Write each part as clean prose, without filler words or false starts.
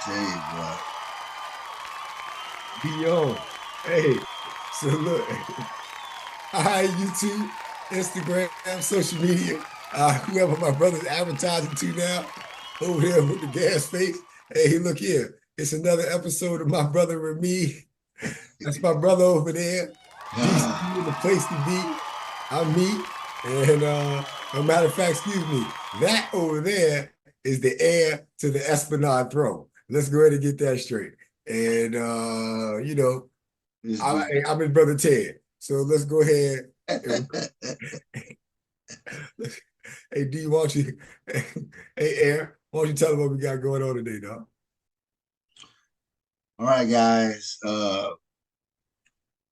Tell you what. Yo, hey, so look, hi YouTube, Instagram, social media, whoever my brother's advertising to now, over there with the gas face. Hey, look here, it's another episode of my brother Remy. That's my brother over there. DC in the place to be. I'm me, and a matter of fact, excuse me, that over there is the heir to the Esplanade throne. Let's go ahead and get that straight. And This dude. I'm his brother Ted. So let's go ahead. And, hey D, why don't you? Hey Air, why don't you tell them what we got going on today, dog? All right, guys.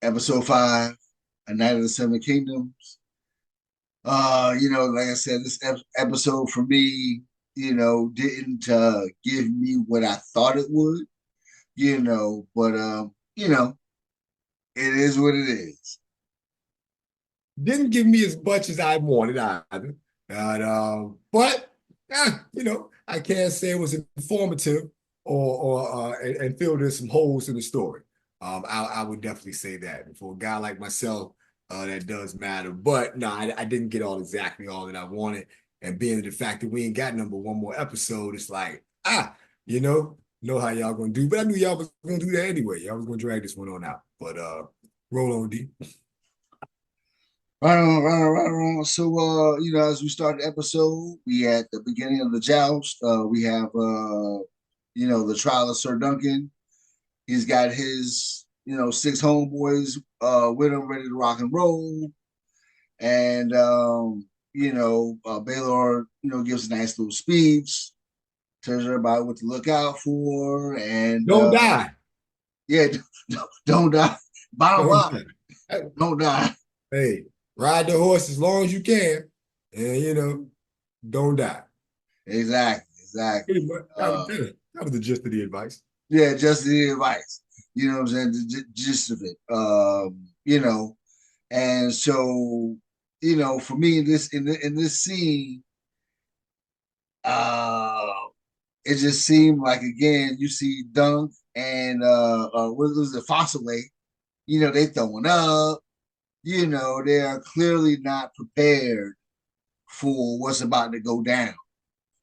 Episode 5, A Night of the Seven Kingdoms. Like I said, this episode for me, didn't give me what I thought it would, but it is what it is. Didn't give me as much as I wanted either, but I can't say it was informative and filled in some holes in the story. I would definitely say that. And for a guy like myself, that does matter. But no, I didn't get exactly all that I wanted. And being the fact that we ain't got number one more episode, it's like, know how y'all gonna do. But I knew y'all was gonna do that anyway. Y'all was gonna drag this one on out. But roll on, D. Right on, right on, right on. So, as we start the episode, we at the beginning of the joust. We have, the trial of Sir Duncan. He's got his, six homeboys with him, ready to rock and roll. And Baylor, gives a nice little speech, tells everybody what to look out for, and Don't die. yeah, don't die. Bottom Don't line, die. don't die. Hey, ride the horse as long as you can, and don't die. Exactly, exactly. Pretty much, that was the gist of the advice. Yeah, just the advice. You know what I'm saying? The gist of it. And so, for me in this scene, uh it just seemed like again you see Dunk and what was it, Fossilway, they throwing up, they are clearly not prepared for what's about to go down.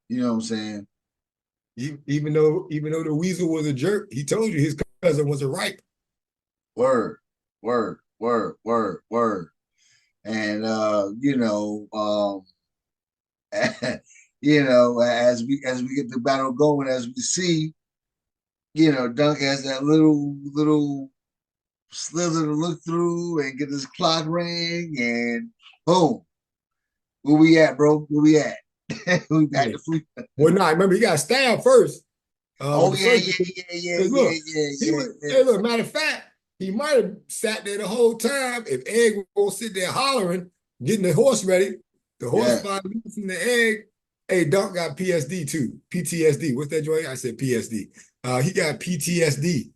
You know what I'm saying? Even though the weasel was a jerk, he told you his cousin was a ripe. Word, word, word, word, word. And as we get the battle going, as we see, Dunk has that little slither to look through and get his clock ring, and boom, where we at, bro? Where we at? We back Yeah. to fleet. Well, no, remember he got stabbed first. With Oh the yeah, first, yeah, yeah, yeah, because yeah, look, yeah, he yeah, was. yeah. Hey, look, matter of fact, he might have sat there the whole time. If Egg won't sit there hollering, getting the horse ready, the horse Yeah. finds from the egg. Hey, Dunk got PSD too. PTSD. What's that joint? I said PSD. He got PTSD.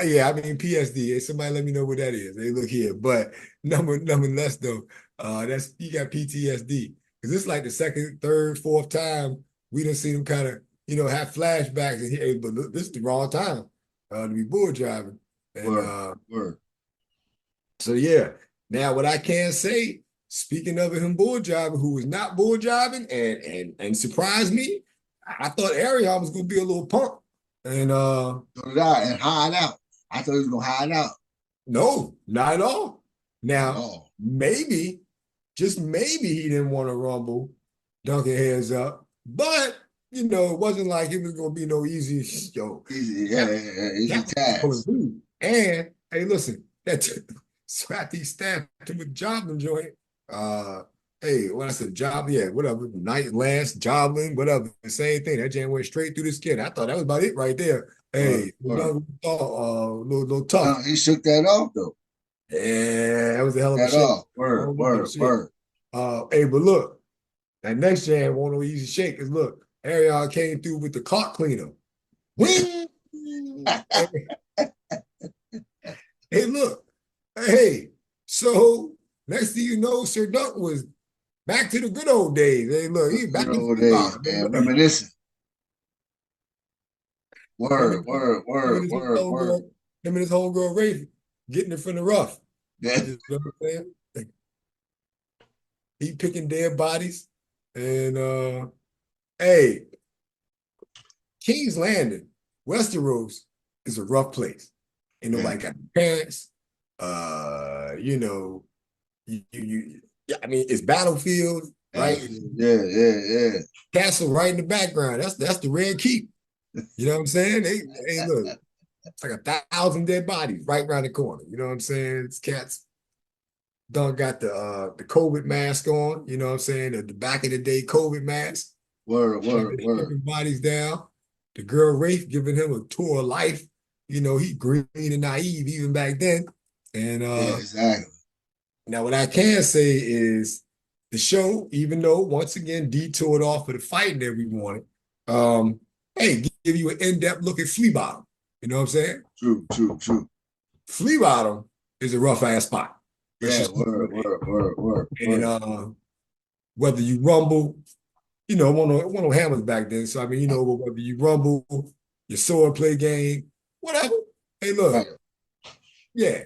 Yeah, I mean PSD. Hey, somebody let me know what that is. Hey, look here. But nonetheless, though, that's he got PTSD because it's like the second, third, fourth time we done seen him kind of have flashbacks, and hey, but look, this is the wrong time to be bull driving. And Word, word. so yeah. Now what I can say, speaking of him bull driving, who was not bull driving and surprised me, I thought Arion was gonna be a little punk. And So did I, and hide out. I thought he was gonna hide out no, not at all. at Now, all. maybe, just maybe he didn't want to rumble, Duncan heads up, but it wasn't like it was gonna be no easy Easy, yeah, yeah, yeah, easy That was pulling task. food. And hey, listen, that so after he stabbed him with Joblin joint, uh, hey, what I said, job, yeah, whatever, night last, Joblin, whatever, the same thing. That jam went straight through the skin. I thought that was about it right there. Word, Hey, word. little tough. He shook that off though. Yeah, that was a Shook hell of a that shake. off. Word, Oh word, shit. word. Hey, but look, that next jam won't no easy shake. Cause look, Ariel came through with the clock cleaner. Wing! Hey, hey, look, hey, so next thing you know, Sir Dunk was back to the good old days. Hey, look, he Good back in old football. days, man. Reminiscing. Word, word, Him and word, his word, word. homegirl, him and his homegirl Rafe getting it from the rough. Yeah. You know what I'm saying? He picking dead bodies. And hey, King's Landing, Westeros is a rough place. Ain't Yeah. nobody got parents. You know, yeah, I mean, it's battlefield, right? Yeah, yeah, yeah. Castle right in the background. That's the Red Keep. You know what I'm saying? Hey, look, it's like 1,000 dead bodies right around the corner. You know what I'm saying? It's cats done got the COVID mask on. You know what I'm saying? The back of the day COVID mask. Word, They're word, word. stripping bodies down. The girl Rafe giving him a tour of life. You know, he green and naive even back then. And Yeah, exactly. now what I can say is the show, even though once again detoured off of the fighting that we wanted, hey, give you an in-depth look at Flea Bottom. You know what I'm saying? True, true, true. Flea Bottom is a rough ass spot. Let's Yeah, just keep word, it word, word, word, there. And word. whether you rumble, you know, one of hammers back then. So I mean, you know, whether you rumble, your sword play game, whatever. Hey, Right. look, yeah,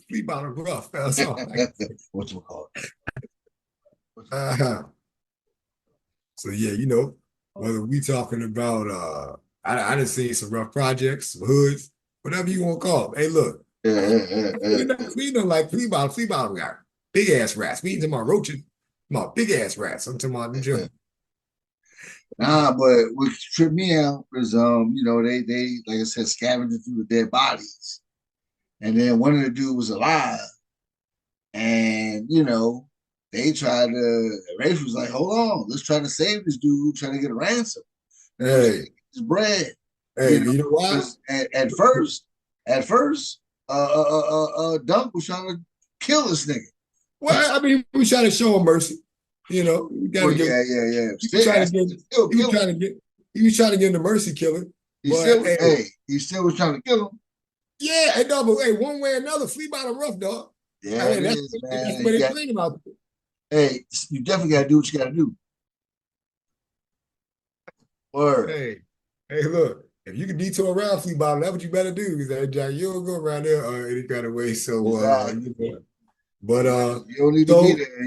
Flea Bottom rough. That's all. What you call it? Uh-huh. So yeah, you know, whether we talking about I done seen some rough projects, some hoods, whatever you want to call them. Hey, look, Yeah, uh, yeah, yeah, yeah. we don't like flea bottom got big ass rats. We ain't talking about roaches, about big ass rats. I'm talking about them Yeah. just Nah, but what tripped me out is they like I said, scavenging through the dead bodies. And then one of the dude was alive. And they tried to Rafe was like, hold on, let's try to save this dude, trying to get a ransom. Trying to hey, get his bread. hey, you know why? Because at first, Dunk was trying to kill this nigga. Well, I mean, we trying to show him mercy. You know, we got Well, to give. yeah, yeah, yeah. He was Still, trying I to give. still He was kill him. trying to get. He was trying to give him the mercy killing. He But still, hey, hey, he still was trying to kill him. yeah, hey, no, but hey, one way or another, flea bottom rough, dog. I Yeah, it mean, is, that's man. the way You they got, playing him out. hey, you definitely got to do what you got to do. Word, Hey, hey, look, if you can detour around flea bottom, that's what you better do. Because Jack, you don't go around there any kind of way. So, exactly. you know, but You don't need to be so there.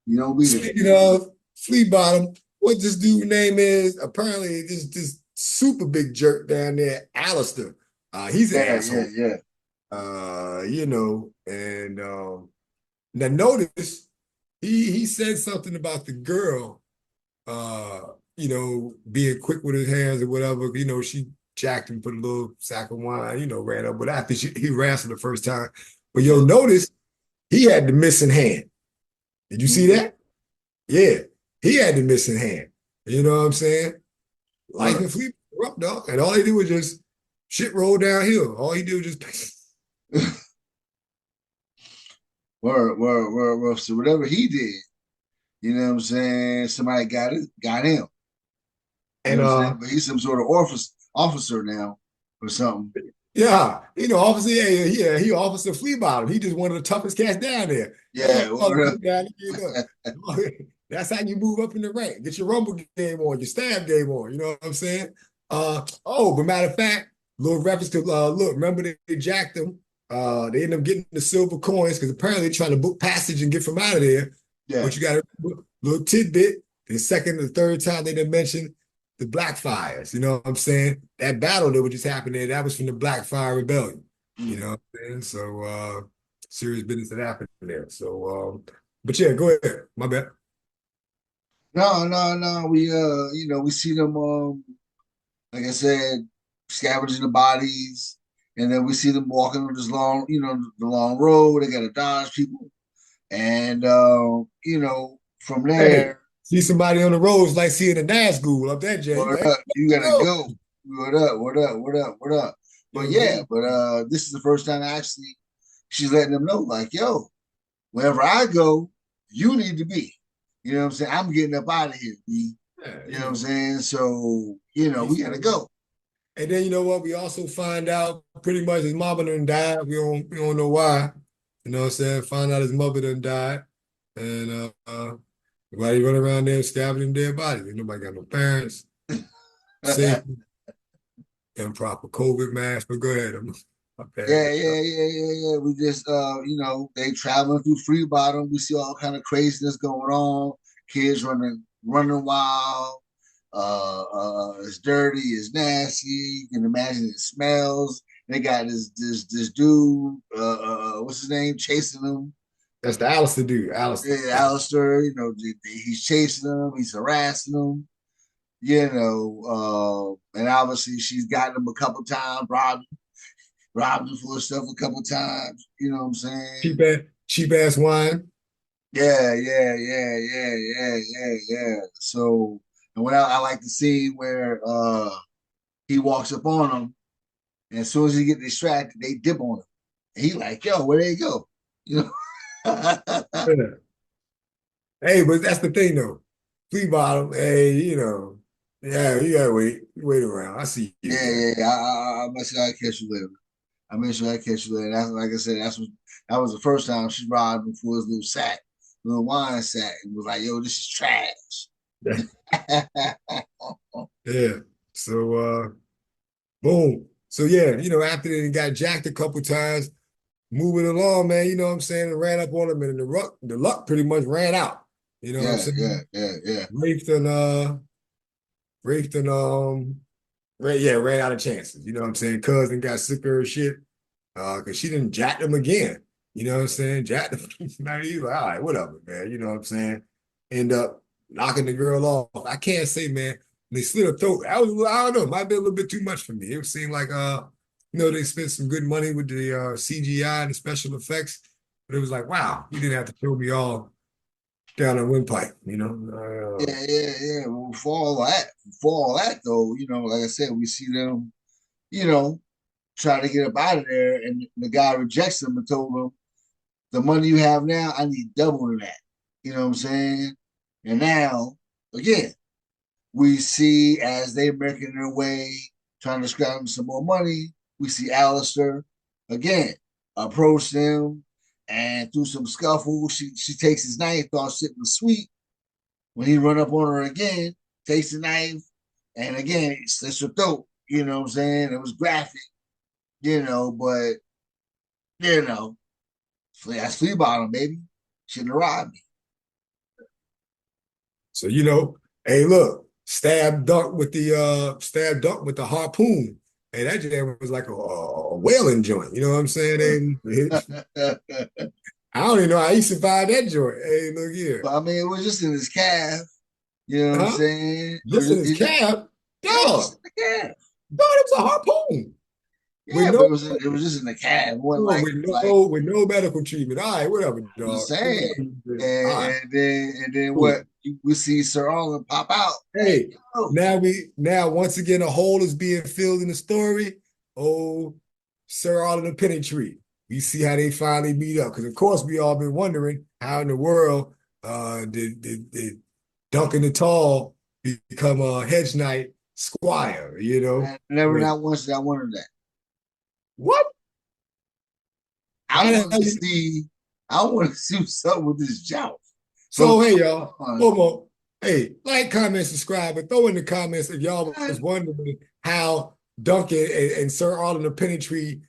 You don't be there. speaking of flea bottom, what this dude name is? Apparently, this super big jerk down there, Alistair. He's an Yeah, yeah, asshole. yeah. You know, and now notice he said something about the girl uh, you know, being quick with his hands or whatever. You know, she jacked him, put a little sack of wine, you know, ran up. But after he wrestled the first time. But yo, Yeah. notice he had the missing hand. Did you see Mhm. that? Yeah, he had the missing hand. You know what I'm saying? Life Word. and Fleet were up, dog. And all he did was just shit roll downhill. All he did was just Word, word, word, word. So whatever he did, you know what I'm saying? Somebody got him. You know and what I'm saying? But he's some sort of officer now or something. yeah, you know, obviously, yeah, he Officer Flea Bottom. He just one of the toughest cats down there. Yeah, You down there, look. That's how you move up in the rank. Get your rumble game on, your stab game on. You know what I'm saying? But matter of fact, little reference to look, remember they jacked him. They ended up getting the silver coins because apparently they're trying to book passage and get from out of there. yeah. But you got a little tidbit. The second or third time they didn't mention the Blackfires. You know what I'm saying? That battle that was just happening there, that was from the Blackfire Rebellion. You Mm. know what I'm saying? So serious business that happened there. So but yeah, go ahead. My bad. No, no, no. We see them like I said, scavenging the bodies, and then we see them walking on this long, the long road. They gotta dodge people. And from Hey, there, see somebody on the roads like seeing a Nazgul up that J. You what like, up? You gotta go. go. What up? What up? What up? What up? But Yo, yeah, but this is the first time actually she's letting them know, like, yo, wherever I go, you need to be. You know what I'm saying? I'm getting up out of here, B. yeah, You you know what I'm know, saying? So, we he's gotta go. and then you know what? We also find out pretty much his mama done died. We don't know why. You know what I'm saying? Find out his mother done died. And everybody run around there scavenging dead bodies. Ain't nobody got no parents. Safe. improper COVID mask, but go ahead. My bad. Yeah, yeah, yeah, yeah, yeah. We just they traveling through Free Bottom. We see all kind of craziness going on. Kids running wild. It's dirty, it's nasty. You can imagine it smells. They got this dude, what's his name, chasing them. That's the Alistair dude, Alistair. Yeah, Alistair, he's chasing them, he's harassing them, and obviously she's gotten him a couple times, robbed him for stuff a couple times. You know what I'm saying? Cheap ass wine. Yeah, yeah, yeah, yeah, yeah, yeah, yeah. So, and what I like the scene where he walks up on them, and as soon as he get distracted, they dip on him. And he like, yo, where they go? You know? Yeah. Hey, but that's the thing though. Flea bottom, hey, yeah, you gotta wait around. I see you Yeah, again. yeah, yeah. I must say I catch you later. I made sure I catch you later. That's like I said. That was the first time she robbed him for his little sack, little wine sack, and was like, "Yo, this is trash." Yeah. So boom. So yeah, after they got jacked a couple times, moving along, man, you know what I'm saying, and ran up on him and the luck pretty much ran out. You know what I'm Yeah, yeah, saying? yeah, yeah. Rafe and Rafe and ran out of chances. You know what I'm saying? Cousin got sick of her shit. Cause she didn't jack them again. You know what I'm saying? Jack them. Now he's like, all right, whatever, man. You know what I'm saying? End up knocking the girl off. I can't say, man. They slit her throat. I don't know, might be a little bit too much for me. It seemed like they spent some good money with the CGI and the special effects, but it was like, wow, you didn't have to throw me all down a windpipe. Yeah, yeah, yeah. Well, for all that though, like I said, we see them, you know, try to get up out of there, and the guy rejects them and told him, "The money you have now, I need double of that." You know what I'm saying? And now, again, we see as they're making their way, trying to scrounge some more money. We see Alistair again approach them, and through some scuffle, she takes his knife, thought shit was sweet. When he run up on her again, takes the knife, and again slits her throat. You know what I'm saying? It was graphic, but you know, that's flea bottom, baby. Shouldn't have robbed me. So, hey, look, stab dunk with the harpoon. Hey, that jam was like a whaling joint. You know what I'm saying? I don't even know how he survived that joint. Hey, look here. But I mean, it was just in his calf. You know what I'm Huh? saying? Just in his It just cab? yeah, just Dog. in the calf. Dog, it was a harpoon. With Yeah, but no it was just in the calf. It wasn't with like no with no medical treatment. All right, whatever, I'm just dog. Do saying. whatever you do. All And, right, and then cool. what we see Sir Arlen pop out. Like, Hey, yo, now once again a hole is being filled in the story. Oh, Sir Arlen the Tree. We see how they finally meet up. Because of course we all been wondering how in the world did Duncan the Tall become a hedge knight squire, I never Wait, not once did I wonder that. what? I How the want hell to you see I want to see something with this joust. But So hey y'all, come Momo, hey, like, comment, subscribe, and throw in the comments if y'all on. was wondering how Duncan and Sir Arlen the Pennytree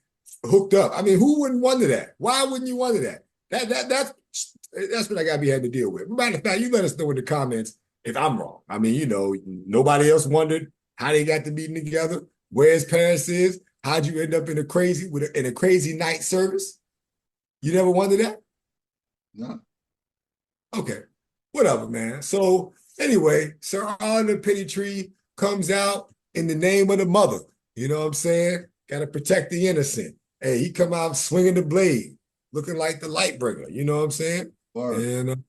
hooked up. I mean, who wouldn't wonder that? Why wouldn't you wonder that? That's what I gotta be had to deal with. Matter of fact, you let us know in the comments if I'm wrong. I mean, nobody else wondered how they got to meeting together, where his parents is, how'd you end up in a crazy night service? You never wondered that? No. Okay, whatever, man. So anyway, Sir Arthur Pennytree comes out in the name of the mother. You know what I'm saying? Got to protect the innocent. Hey, he come out swinging the blade, looking like the light bringer. You know what I'm saying? Word. And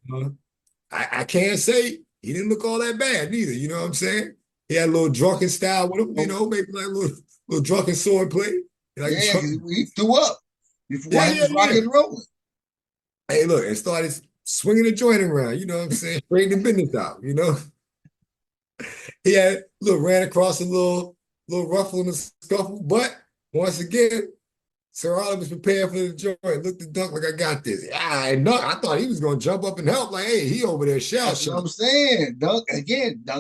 I can't say he didn't look all that bad neither. You know what I'm saying? He had a little drunken style with him. Oh, Maybe like a little drunken sword play. Like yeah, because drunk. he threw up before Yeah, he yeah, was yeah. rocking and rolling. Hey, look, and started swinging the joint around. You know what I'm saying? Straightening business out. He had look ran across a little ruffle in the scuffle, but once again, Sir Oliver was prepared for the joint. Looked at Dunk like I got this. Yeah, and Dunk, I thought he was gonna jump up and help. Like, hey, he over there shell That's what shocked. I'm saying. Dunk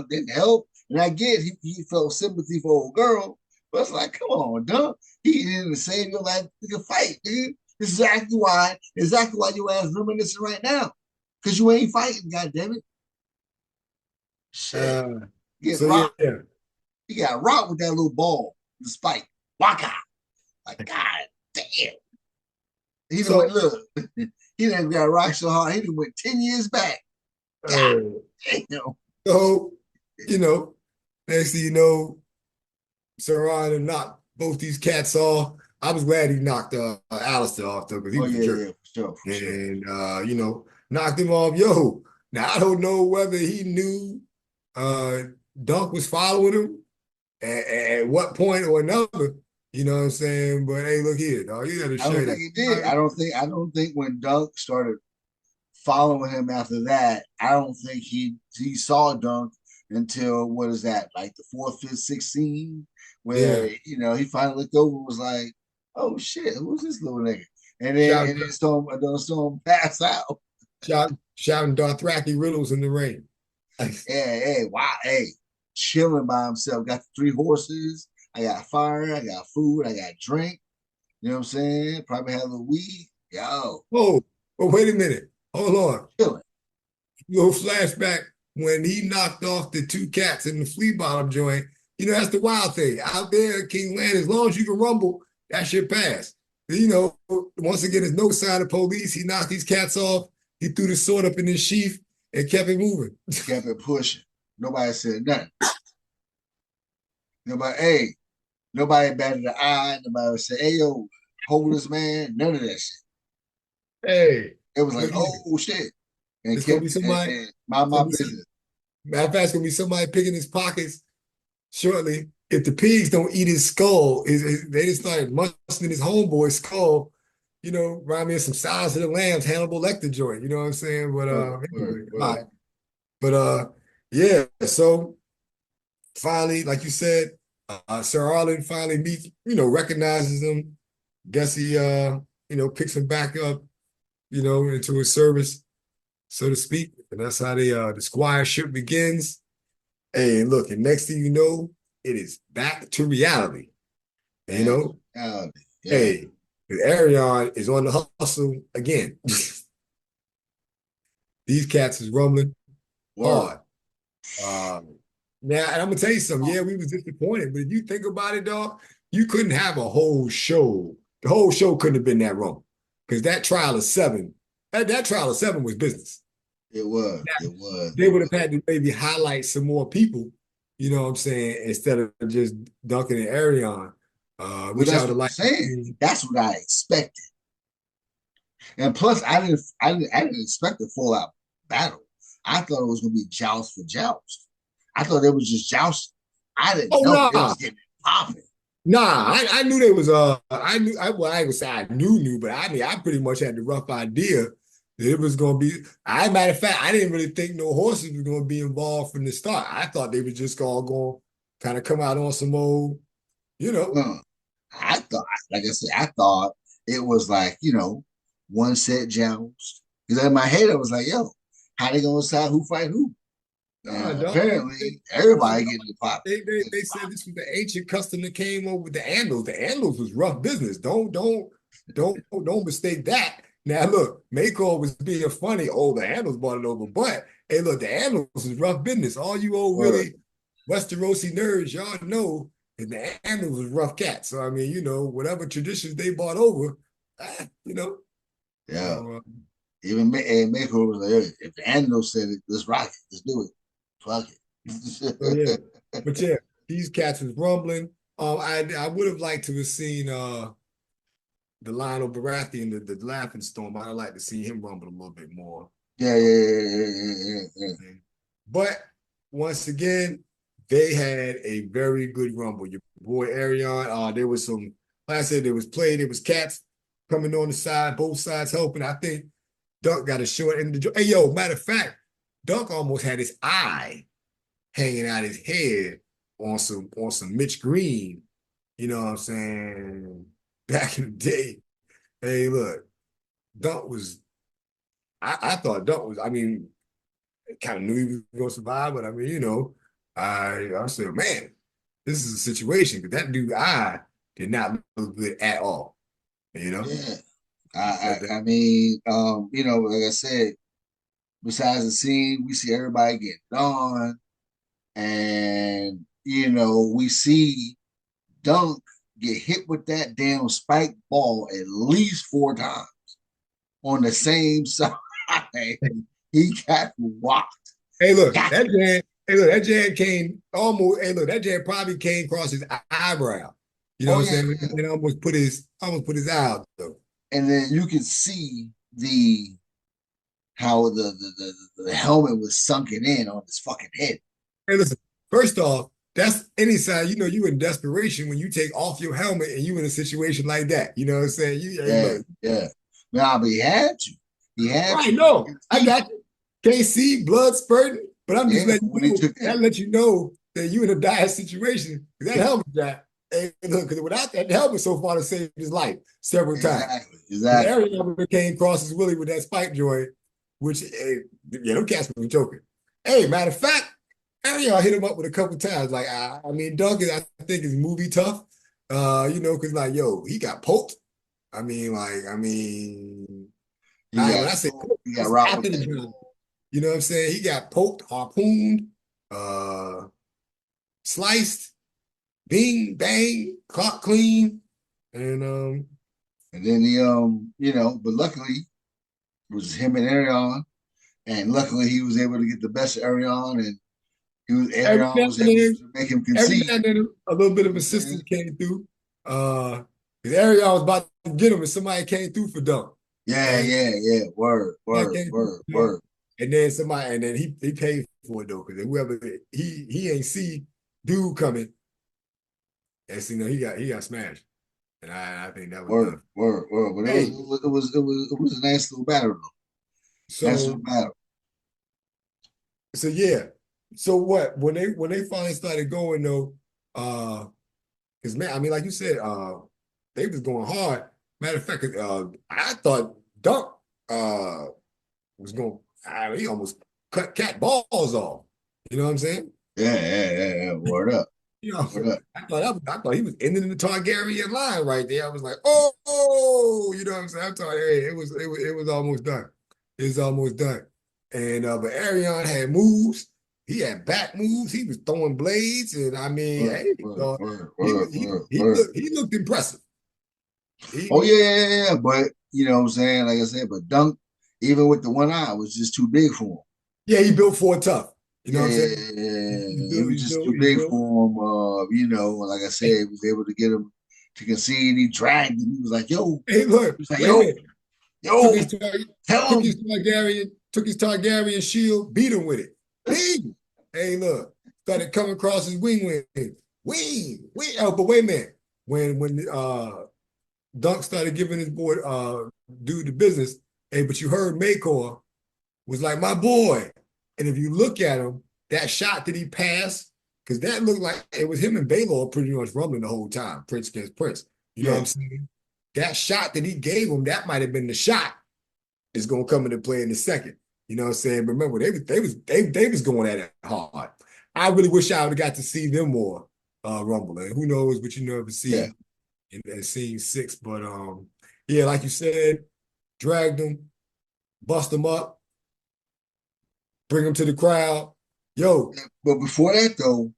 didn't help. And I get he felt sympathy for old girl, But it's like, come on, Dunk. He didn't save your life. You can fight, dude. This is exactly why your ass reminiscing right now. Cause you ain't fighting, god damn it. Shit. Uh, Get so yeah, rocked. He got rocked with that little ball, the spike. Waka. Like, god damn. He done went, so look, he done got rocked so hard, he done went 10 years back. God uh, damn. so you know, next thing you know, Saran knocked both these cats off. I was glad he knocked Alistair off though, because he Oh was a yeah, jerk. yeah, for sure, for sure. And knocked him off. Yo, now I don't know whether he knew uh Dunk was following him at what point or another. You know what I'm saying? But hey, look here, dog. You gotta I show don't you think that. he did. I don't think when Dunk started following him after that, I don't think he saw Dunk until what is that, like the fourth, fifth, sixth scene, Yeah. where he finally looked over and was like, "Oh shit, who's this little nigga?" And then Shout, and then saw him pass out. shouting Dothraki riddles in the rain. Hey, hey, wow, hey, chilling by himself. Got the three horses. I got fire. I got food. I got drink. You know what I'm saying? Probably have a little weed. Yo, Oh, but wait a minute. Hold on. chilling. Little flashback when he knocked off the two cats in the flea bottom joint. That's the wild thing. Out there, King Land, as long as you can rumble, that shit pass. Once again, there's no sign of police. He knocked these cats off. He threw the sword up in his sheath and kept it moving. Kept it pushing. Nobody said nothing. Nobody, hey, nobody batted an eye. Nobody said, hey, yo, hold this man. None of that shit. Hey, It was like, look here. oh shit. And It's gonna kept be and, somebody. and mind It's my gonna be some. business. Matter of fact, it's gonna be somebody picking his pockets shortly. If the pigs don't eat his skull, they just started munching his homeboy's skull. Remind me of some Silence of the Lambs, Hannibal Lecter joint. You know what I'm saying? But Word, word, anyway, all word. right. But yeah. So finally, like you said, Sir Arlen finally meets, recognizes him. Guess he, picks him back up, into his service, so to speak. And that's how the squireship begins. Hey, look, and next thing you know, it is back to reality. And, Back to reality. Yeah. hey, Arion is on the hustle again. These cats is rumbling Word. hard. Um, Now, and I'm gonna tell you something. Yeah, we was disappointed, but if you think about it, dog, you couldn't have a whole show. The whole show couldn't have been that wrong, because that trial of seven, that trial of seven was business. It was. It was. They It would was. have had to maybe highlight some more people, you know what I'm saying, instead of just Duncan and Arion, Well, which I that's would have what I'm liked to saying. see. That's what I expected. And plus, I didn't expect a full out battle. I thought it was gonna be joust for joust. I thought it was just joust. I didn't Oh know they nah, was getting it popping. I knew there was I knew well, I ain't gonna say I knew, but I mean I pretty much had the rough idea that it was gonna be. Matter of fact, I didn't really think no horses were gonna be involved from the start. I thought they were just all going kind of come out on some old, you know. Uh, I thought, like I said, I thought it was like one set joust. Because in my head, I was like, yo, how they gonna decide who fight who? And Dog, apparently, nah, everybody dog. getting it popping. They said this was the ancient custom that came over with the Andals. The Andals was rough business. Don't mistake that. Now look, Mako was being funny. Oh, the Andals bought it over, but hey, look, the Andals was rough business. All you old Word. really Westerosi nerds, y'all know that the Andals was rough cats. So I mean, whatever traditions they bought over, ah, you know. Yeah. So, Even Mako was like, hey, if the animal said it, let's rock it. Let's do it. Fuck so yeah, it. but yeah, these cats was rumbling. I would have liked to have seen the Lionel Baratheon, the Laughing Storm. I'd like to see him rumble a little bit more. Yeah, Um, yeah, yeah, yeah, yeah, yeah. but once again, they had a very good rumble. Your boy Arion, there was some, like I said, there was play, there was cats coming on the side, both sides helping. I think Dunk got a short end of the. Hey, yo, matter of fact, Dunk almost had his eye hanging out his head on some Mitch Green. You know what I'm saying? Back in the day. Hey, look, Dunk was. I thought Dunk was. I mean, kind of knew he was going to survive, but I mean, I said, man, this is a situation because that dude I did not look good at all. You know, Yeah. that, that, I mean, like I said, besides the scene, we see everybody getting on, and we see Dunk get hit with that damn spike ball at least 4 times on the same side. He got rocked. hey, look, Got that jam. Hey, look, that jam came almost. Hey, look, that jam probably came across his eyebrow. You know oh what I'm yeah, saying? yeah. And almost put his eye out though. And then you can see the how the helmet was sunken in on his fucking head. Hey, listen. First off, that's any sign you know you in desperation when you take off your helmet and you in a situation like that. You know what I'm saying? You hey, Yeah, look, yeah. Nah, but he had to. He had to right? because you No, can I see. got you. Can't see blood spurting, but I'm just Yeah, letting when you he know took that. that let you know that you in a dire situation. That helmet got. Hey, look, because without that helmet so far to save his life several times. Exactly, Because exactly. Ariel came across his Willie with that spike joint, which, yeah, don't catch me joking. Hey, matter of fact, Ariel hit him up with a couple times. Like, I mean, Duncan, I think is movie tough. Because like, yo, he got poked. He When got I say poked. poked, He got it's rocked with after the that gun. ball. You know what I'm saying? He got poked, harpooned, uh, sliced, bing, bang, clock clean, and And then but luckily it was him and Arion, and luckily he was able to get the best of Arion, and every Arion now was and able then to make him every now concede. and then a little bit You of know what I'm assistance saying? came through. Because Ariel was about to get him, and somebody came through for Dunk. Yeah, And yeah, yeah. Word, somebody word, came through word, for Dunk. word. And then he paid for it though, because whoever he ain't see dude coming, and so, he got smashed. And I think that was Word, done. word, word. But Hey, it was a nice little battle though. Nice little so battle. so yeah. So what when they finally started going though, because man, I mean, like you said, they was going hard. Matter of fact, I thought Dunk uh was going. He almost cut cat balls off. You know what I'm saying? Yeah, yeah, yeah, yeah. Word up, You know, word up. I thought he was ending the Targaryen line right there. I was like, oh, you know what I'm saying? I thought, hey, it was almost done. It was almost done. And but Arion had moves. He had back moves. He was throwing blades, and I mean, Word, hey, word, uh, word, he word, was word, he word. looked he looked impressive. Oh He yeah, yeah, yeah. But you know what I'm saying? Like I said, but Dunk, even with the one eye, was just too big for him. yeah, he built for it tough. You know Yeah, what I'm yeah, saying? yeah, yeah, He's yeah. He built. was He's just built. too He's big built. for him. Like I said, Hey, he was able to get him to concede. He dragged him. He was like, "Yo," hey, look, he was like, wait a "Yo, minute. Took yo, his Tar- tell him." took his Targaryen shield, beat him with it. Bing! Hey, look, started coming across his wing. Wing. Oh, but wait a minute. When Dunk started giving his boy dude the business, hey, but you heard Makor was like my boy. And if you look at him, that shot that he passed, because that looked like it was him and Baylor pretty much rumbling the whole time, Prince against Prince. You know what Yeah, I'm saying? That shot that he gave him, that might have been the shot is gonna come into play in the second. You know what I'm saying? Remember, they was going at it hard. I really wish I would have got to see them more rumble. And who knows what you never yeah. see in scene six. But yeah, like you said, dragged them, bust them up, bring them to the crowd. Yo, But before that, though,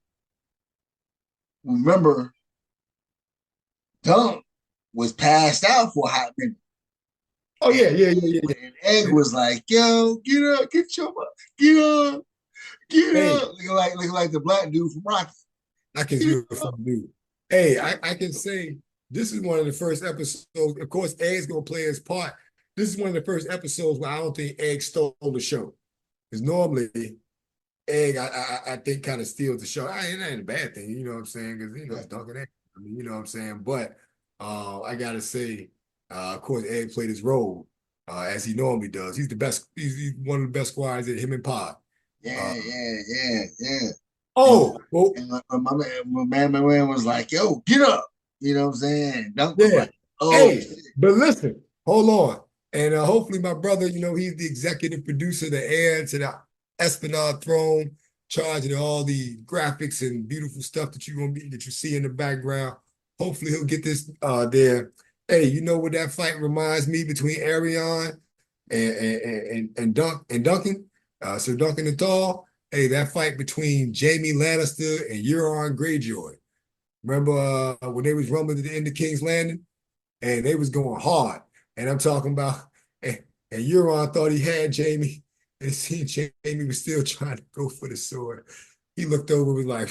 remember, Dunk was passed out for a hot minute, oh and yeah, yeah, yeah, yeah, And Egg yeah. was like, "Yo, get up, get up, get Hey, up," looking like the black dude from Rocky. I can Get you a up. funny dude. Hey, I can say this is one of the first episodes. Of course, Egg's gonna play his part. This is one of the first episodes where I don't think Egg stole the show. Because normally Egg, I think, kind of steals the show. It ain't a bad thing, you know what I'm saying? Because Yeah, it's Duncan Egg. I mean, you know what I'm saying. But I gotta say, of course, Egg played his role as he normally does. He's the best. He's one of the best squires at him and Pod. Uh, yeah, yeah, yeah, yeah. And, oh, well, my man was like, "Yo, get up." You know what I'm saying? Dunk was yeah. like, "Oh Hey, shit." but listen, hold on. And hopefully my brother, he's the executive producer, the heir to the Esplanade throne. charging all the graphics and beautiful stuff that you see in the background. Hopefully he'll get this there. Hey, you know what that fight reminds me between Arion and Duncan, Sir Duncan the Tall. Hey, that fight between Jaime Lannister and Euron Greyjoy. Remember when they was rumbling at the end of King's Landing and they was going hard. And I'm talking about, and Euron thought he had Jaime, and seen Jaime was still trying to go for the sword. He looked over, was like,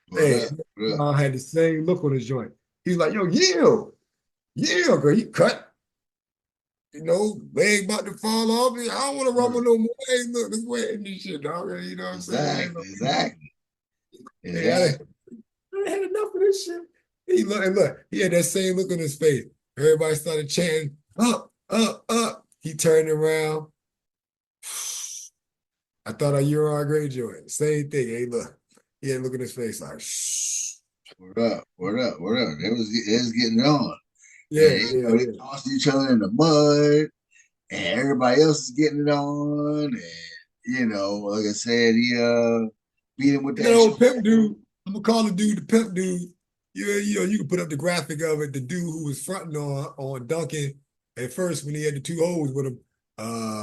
What man, up? What up? Euron had the same look on his joint. He's like, yo, yield, yield, girl, you cut. Leg about to fall off. I don't want to rumble What? no more. Hey, look, this way and this shit, dog. You know what I'm saying? Exactly. Exactly. Hey, Exactly. I had enough of this shit. He look and look, he had that same look on his face. Everybody started chanting, up, up, up. He turned around. I thought I Euron Greyjoy. Same thing. Hey, look. He had a look in his face like, shh. What up? What up? What up? They was getting it on. And Yeah, yeah, they yeah. tossed each other in the mud, and everybody else is getting it on. And like I said, he beat him with And that that old pimp sword. dude, I'm gonna call the dude the pimp dude. You can put up the graphic of it. The dude who was fronting on Duncan at first when he had the two hoes with him.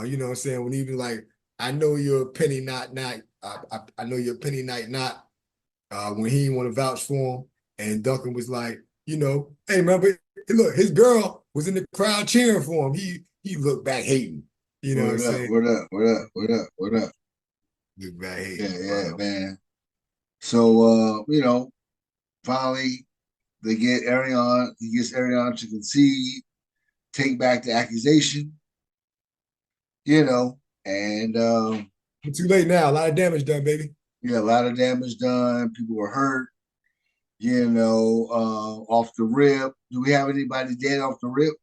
You know what I'm saying? When he was like, I know you're a penny not. I know you're a penny not. When he didn't want to vouch for him, and Duncan was like, hey, remember, look, his girl was in the crowd cheering for him. He looked back hating. You know what I'm What up? saying? What up? What up? What up? What up? Looked back Yeah, hating. yeah, man. So finally he gets Arion to concede, take back the accusation, and But too late now. A lot of damage done, baby. yeah, a lot of damage done. People were hurt, off the rip. Do we have anybody dead off the rip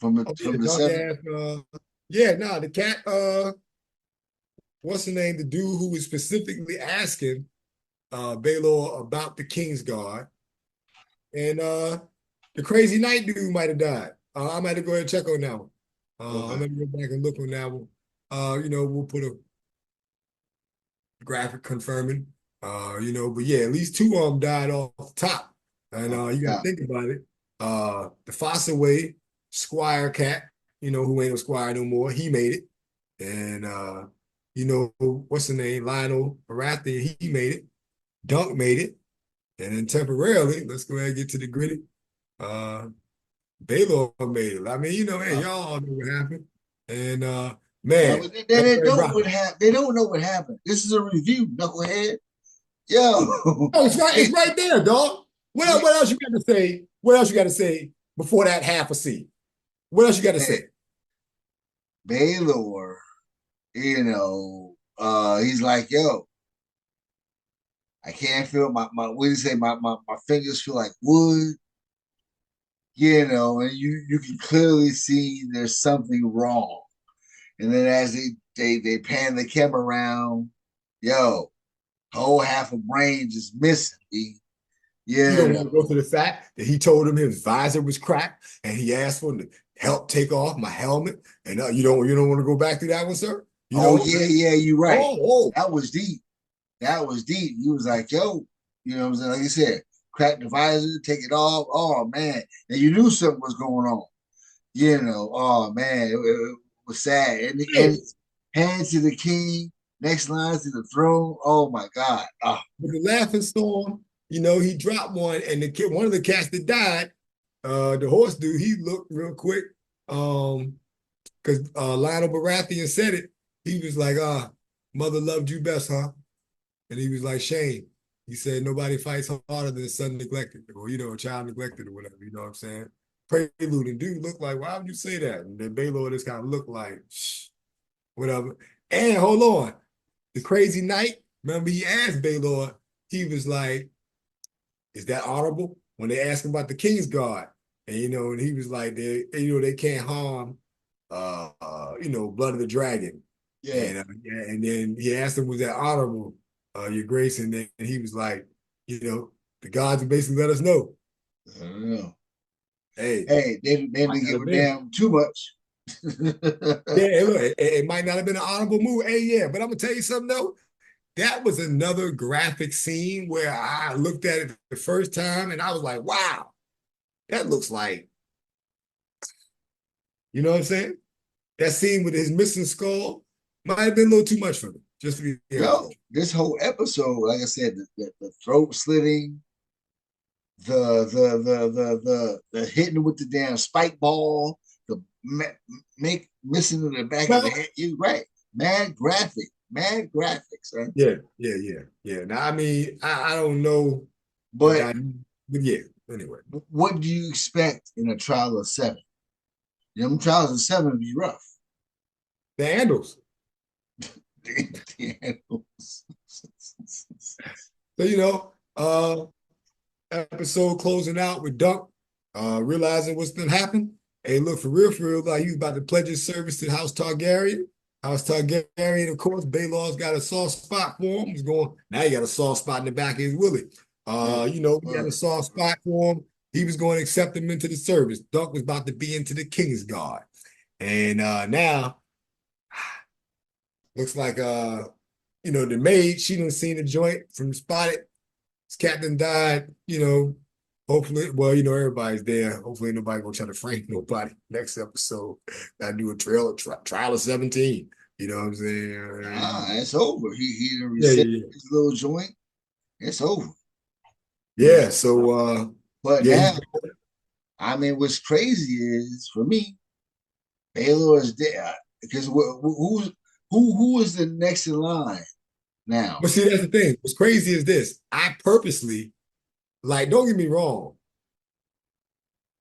from the Oh yeah, from the drunk seven? ass. Yeah, nah, the cat. What's the name? The dude who was specifically asking Baylor about the King's Guard, and the crazy night dude might have died. I might have to go ahead and check on that one. I'm Okay. gonna go back and look on that one. We'll put a graphic confirming. But yeah, at least two of them died off the top, and Off you the got to top. think about it. The Fossaway Squire cat, who ain't no Squire no more, he made it. And what's the name? Lionel Baratheon, he made it. Dunk made it. And then temporarily, let's go ahead and get to the gritty. Uh Baylor made it. I mean, hey, Uh, y'all all know what happened. And yeah, man, but they everybody don't what rocking. happened. They don't know what happened. This is a review, knucklehead. Yo, Oh, it's right there, dog. What else you got to say? What else you got to say before that half a seat? What else you got to say? Baylor, he's like, yo, I can't feel what do you say? My fingers feel like wood, and you can clearly see there's something wrong. And then as they pan the camera around, yo, whole half a brain just missing. You You don't want to go to know. the fact that he told him his visor was cracked and he asked for him to help take off my helmet. And you don't want to go back to that one, sir. You Oh know, yeah, yeah, you're right. oh, That was deep. That was deep. You was like, yo, you know what I'm saying? Like you said, crack the visor, take it off. Oh man. And you knew something was going on. Oh man, it was sad. And hey, it's hands to the king, next lines to the throne. Oh my God. Oh, with the laughing storm, he dropped one, and one of the cats that died, the horse dude, he looked real quick, because Lionel Baratheon said it. He was like, mother loved you best, huh? And he was like, Shane. He said nobody fights harder than a son neglected, or a child neglected, or whatever. You know what I'm saying? Prelude and dude looked like, why would you say that? And then Baylor just kind of looked like, shh, whatever. And hold on, the crazy night. Remember, he asked Baylor. He was like, "Is that honorable?" When they asked him about the King's Guard, and he was like, they can't harm, blood of the dragon. yeah. And then he asked him, was that honorable, your grace? And then he was like, the gods basically let us know, I don't know. hey, Hey, they might didn't not give have a been. damn too much. Yeah, hey, look, it might not have been an honorable move. Hey, yeah, but I'm gonna tell you something though. that was another graphic scene where I looked at it the first time and I was like, wow, that looks like, you know what I'm saying? That scene with his missing skull might have been a little too much for me, just to be honest Yo, with this whole episode, like I said, the throat slitting, the hitting with the damn spike ball, the make missing in the back you. of the Well, head. You right, mad graphics, huh? yeah. Now, I mean, I don't know if But I, but yeah, anyway. what do you expect in a trial of seven? You know, them trials of seven would be rough. The handles. So, episode closing out with Dunk, realizing what's gonna happen. Hey, look, for real, like he was about to pledge his service to House Targaryen. House Targaryen, of course, Baelor's got a soft spot for him. He's going, now he got a soft spot in the back of his willie. Yeah, He had a soft spot for him. He was going to accept him into the service. Dunk was about to be into the King's Guard. And now looks like the maid, she didn't see the joint from spotted. His captain died, hopefully, well, everybody's there. Hopefully nobody gonna try to frame nobody. Next episode, gotta do a trial of 17. You know what I'm saying? it's over. He done Yeah, reset yeah, yeah. his little joint. It's over. You know. Yeah, so But yeah, now, I mean, what's crazy is for me, Baylor is there because who is the next in line now? but see, that's the thing. What's crazy is this. I purposely, like, don't get me wrong.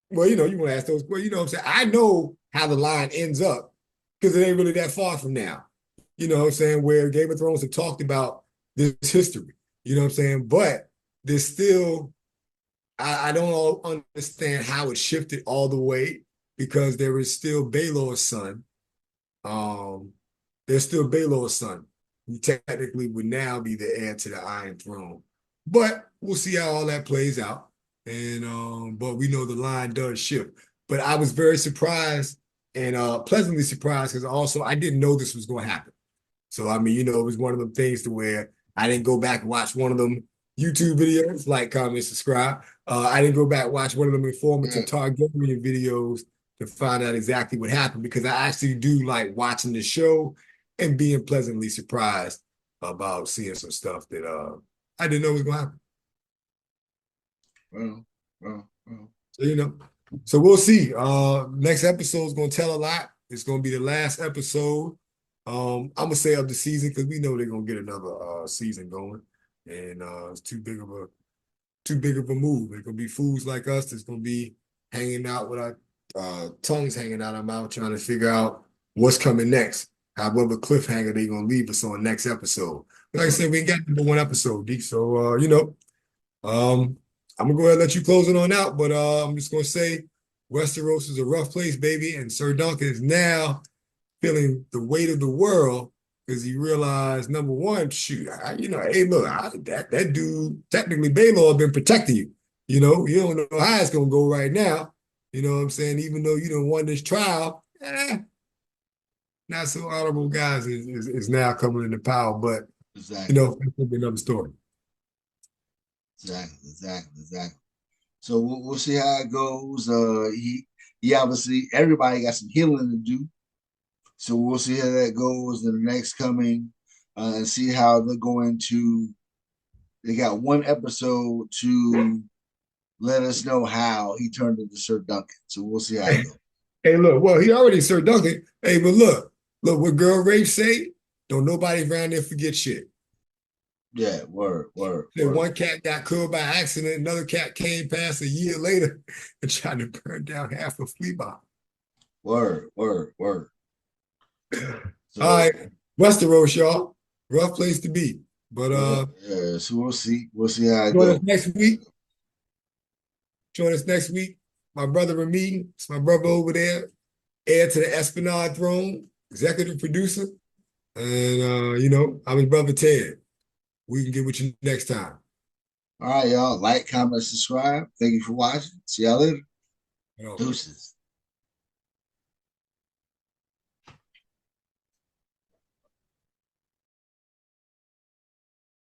Well, you want to ask those, well, you know what I'm saying? I know how the line ends up because it ain't really that far from now. You know what I'm saying? Where Game of Thrones have talked about this history. You know what I'm saying? But there's still, I don't all understand how it shifted all the way because there is still Baelor's son. Um, there's still Baelor's son. He technically would now be the heir to the Iron Throne. But we'll see how all that plays out. And but we know the line does shift. But I was very surprised and pleasantly surprised because also I didn't know this was going to happen. So I mean, it was one of them things to where I didn't go back and watch one of them YouTube videos, like, comment, subscribe. I didn't go back and watch one of them Yeah, informative Targaryen videos to find out exactly what happened because I actually do like watching the show and being pleasantly surprised about seeing some stuff that I didn't know was gonna happen. well, well. So so we'll see. Next episode is gonna tell a lot. It's gonna be the last episode. I'm gonna say of the season because we know they're gonna get another season going, and it's too big of a move. It's gonna be fools like us that's gonna be hanging out with our tongues hanging out our mouth, trying to figure out what's coming next. However, cliffhanger they gonna leave us on next episode. But like I said, we ain't got number one episode, D. So I'm gonna go ahead and let you close it on out. But I'm just gonna say Westeros is a rough place, baby, and Sir Duncan is now feeling the weight of the world because he realized number one, shoot, hey, look, that dude technically Baylor been protecting you. You don't know how it's gonna go right now. You know what I'm saying? Even though you don't won this trial, not so honorable guys is now coming into power. But Exactly, that's gonna be another story. exactly. So we'll see how it goes. He obviously everybody got some healing to do. So we'll see how that goes in the next coming, and see how they're going to. They got one episode to let us know how he turned into Sir Duncan. So we'll see how it goes. Hey, look, well, he already Sir Duncan. Hey, but look what Girl Rafe say. Don't nobody around there forget shit. Yeah, Said word, one cat got killed by accident, another cat came past a year later and tried to burn down half of Fleabot. word. All So right, Westeros, y'all, rough place to be. But yeah. So we'll see how it join goes. us next week. Join us next week. My brother Ramin, it's my brother over there, heir to the Esplanade throne, executive producer, and I'm his brother Ted. We can get with you next time. All right, y'all. Like, comment, subscribe. Thank you for watching. See y'all later. You know. Deuces.